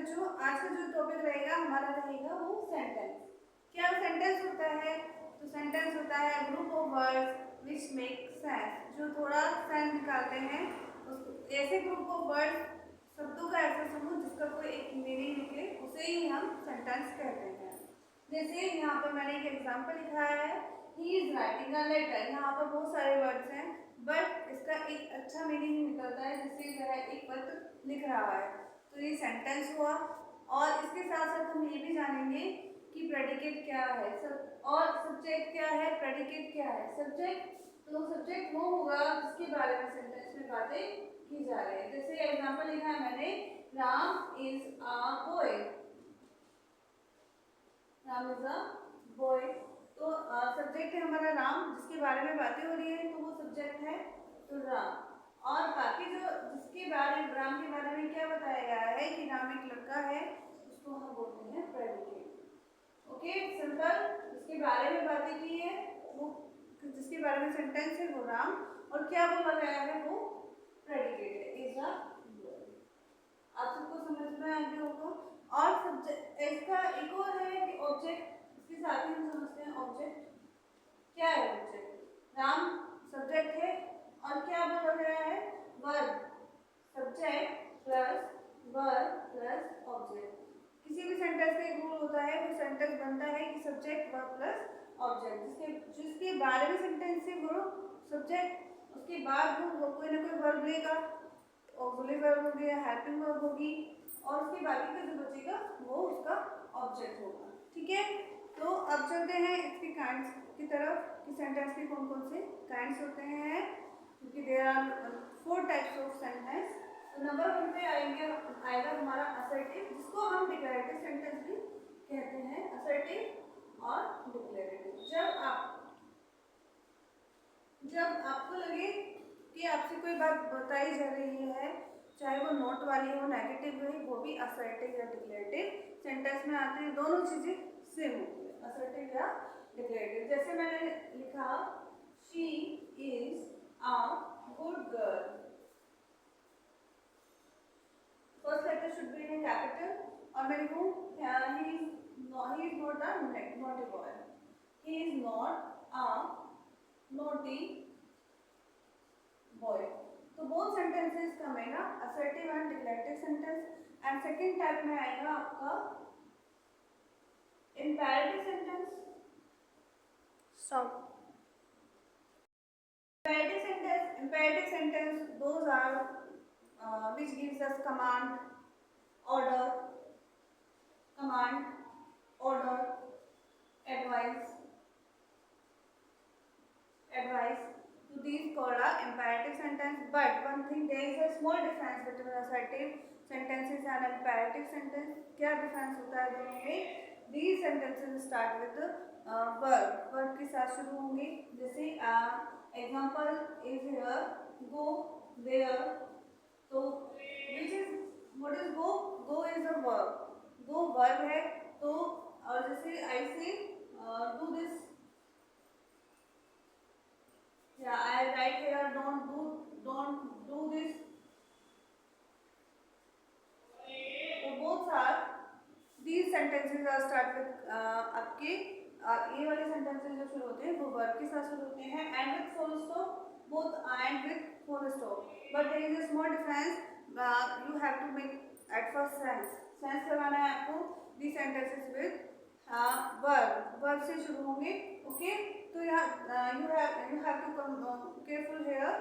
बच्चों, आज का जो टॉपिक रहेगा हमारा रहेगा वो सेंटेंस। क्या सेंटेंस होता है? तो सेंटेंस होता है group of words which make sense, जो थोड़ा सेंस निकालते हैं। ऐसे ग्रुप ऑफ वर्ड्स, शब्दों का ऐसा समूह जिसका कोई एक मीनिंग निकले, उसे ही हम सेंटेंस कहते हैं। जैसे यहाँ पर मैंने एक एग्जाम्पल लिखा है, he is writing a letter. यहाँ पर बहुत सारे वर्ड्स हैं बट इसका एक अच्छा मीनिंग निकलता है जिससे वह एक पत्र लिख रहा है, तो ये सेंटेंस हुआ। और इसके साथ साथ हम ये भी जानेंगे कि प्रेडिकेट क्या है, सब और सब्जेक्ट क्या है, प्रेडिकेट क्या है। सब्जेक्ट, तो सब्जेक्ट वो होगा जिसके बारे में सेंटेंस में बातें की जा रही है। जैसे एग्जांपल लिखा है मैंने, Ram is a boy. Ram is a boy, तो सब्जेक्ट है हमारा राम, जिसके बारे में बातें हो रही है तो वो सब्जेक्ट है तो राम। और बाकी जो जिसके बारे में, राम के बारे में क्या बताया गया है कि राम एक लड़का है, उसको हम बोलते हैं प्रेडिकेट। Okay, simple. जिसके बारे में बातें की है वो, जिसके बारे में सेंटेंस है वो राम, और क्या बोला गया है वो प्रेडिकेट है, इज अ बॉय। आप सबको समझ में आ गया होगा। और सब्जेक्ट इसका एक और है कि ऑब्जेक्ट, इसके साथ ही हम समझते हैं ऑब्जेक्ट क्या है। ऑब्जेक्ट, राम सब्जेक्ट है और क्या बोला गया है, verb. Subject plus verb plus object. किसी भी सेंटेंस का एक रूल होता है, वो सेंटेंस बनता है कि सब्जेक्ट वर्ब प्लस ऑब्जेक्ट। जिसके जिसके बारे में सेंटेंस है वो सब्जेक्ट, उसके बाद वो कोई ना कोई वर्ब लेगा, ऑक्सिलरी वर्ब होगी या हेल्पिंग वर्ब होगी, और उसके बाकी का जो बचेगा वो उसका ऑब्जेक्ट होगा। ठीक है, तो अब चलते हैं इसके काइंड्स की तरफ कि सेंटेंस के कौन कौन से काइंड्स होते हैं, क्योंकि there are 4 types of sentence. तो नंबर 1 पे आएगा हमारा असर्टिव, जिसको हम डिक्लेरेटिव सेंटेंस भी कहते हैं। असर्टिव और डिक्लेरेटिव, जब आपको लगे कि आपसे कोई बात बताई जा रही है, चाहे वो नोट वाली हो, नेगेटिव हो, वो भी असर्टिव या डिक्लेरेटिव सेंटेंस में आते हैं। दोनों चीजें सेम होती है, असर्टिव या डिक्लेरेटिव। जैसे मैंने लिखा, she is a good girl. First letter should be in capital, और मैं लिखूं he is not a naughty boy. He is not a naughty boy. तो बोथ सेंटेंसेस का आएगा assertive and declarative sentence. And second type में आएगा आपका imperative sentence. Stop. Imperative sentence, those are which gives us command, order, advice. So these called a imperative sentence. But one thing, there is a small difference between assertive sentences and imperative sentence. क्या difference होता है दोनों में? These sentences start with verb के साथ शुरू होंगे। जैसे example is here, go there। तो which is, what is go? Go is a verb। go verb है, तो और जैसे I say do this, yeah, I write here don't do this। So both are, these sentences are start with आपके ये वाले sentences जो शुरू होते हैं वो verb के साथ शुरू होते हैं and with full stop, both and with full stop। But there is a small difference, you have to make at first sense लगाना है आपको। These sentences with verb से शुरू होंगे। ओके, तो यहाँ you have to come careful here।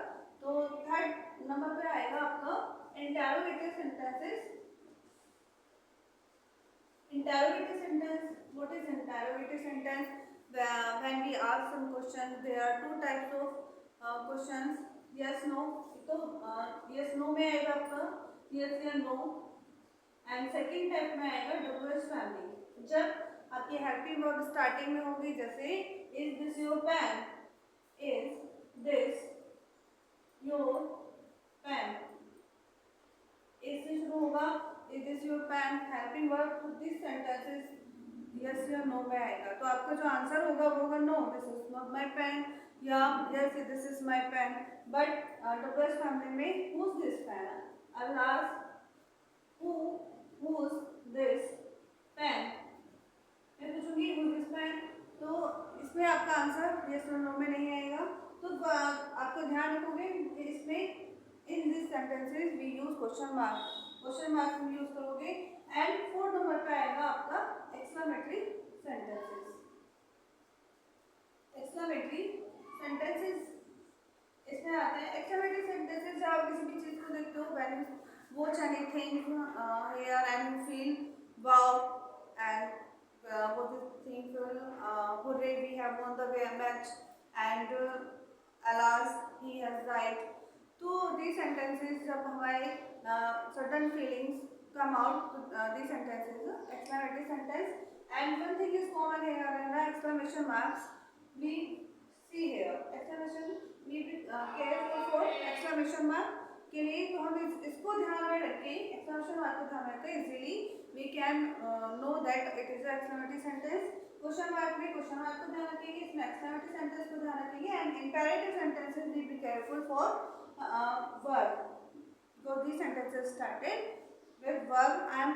तो third number पे आएगा आपका interrogative sentences। Interrogative sentence, what is interrogative sentence? When we ask some questions, there are 2 types of questions, yes no। तो yes no में आएगा आपका yes या no, and second type में आएगा डब्ल्यूएच फैमिली। जब आपकी हेल्पिंग वर्ब स्टार्टिंग में होगी, जैसे is this your pen, is this your pen, इससे शुरू होगा is this your pen, helping verb. तो दिस सेंटेंसेस यस या नो में आएगा, तो आपका जो आंसर होगा वो होगा no, this is not my pen, या yes this is my pen. But WH family में whose this pen, I will ask whose आपका आंसर यस और नो में नहीं आएगा। तो आपको ध्यान रखोगे इसमें in this sentences we use question mark use करोगे। एंड 4 नंबर पे आएगा आपका एक्सक्लेमेटरी सेंटेंसेस। एक्सक्लेमेटरी सेंटेंसेस इसमें आते हैं। एक्सक्लेमेटरी सेंटेंसेस जब आप किसी भी चीज को देखते हो, when you watch anything here and you feel wow and what you think hooray we have won the match and alas he has died। तो these sentences जब हमारे certain feelings come out, these sentences exclamatory sentence। and one thing is common here in the exclamation marks we see here exclamation we be careful for exclamation mark के लिए। तो हम इसको ध्यान में रख के exclamation mark को ध्यान में रख के easily we can know that it is a exclamatory sentence। Question mark में क्वेश्चन मार्क को ध्यान रखेंगे, इसमें exclamatory sentence को ध्यान रखेंगे। And imperative sentences we be careful for verb because these sentences started with verb and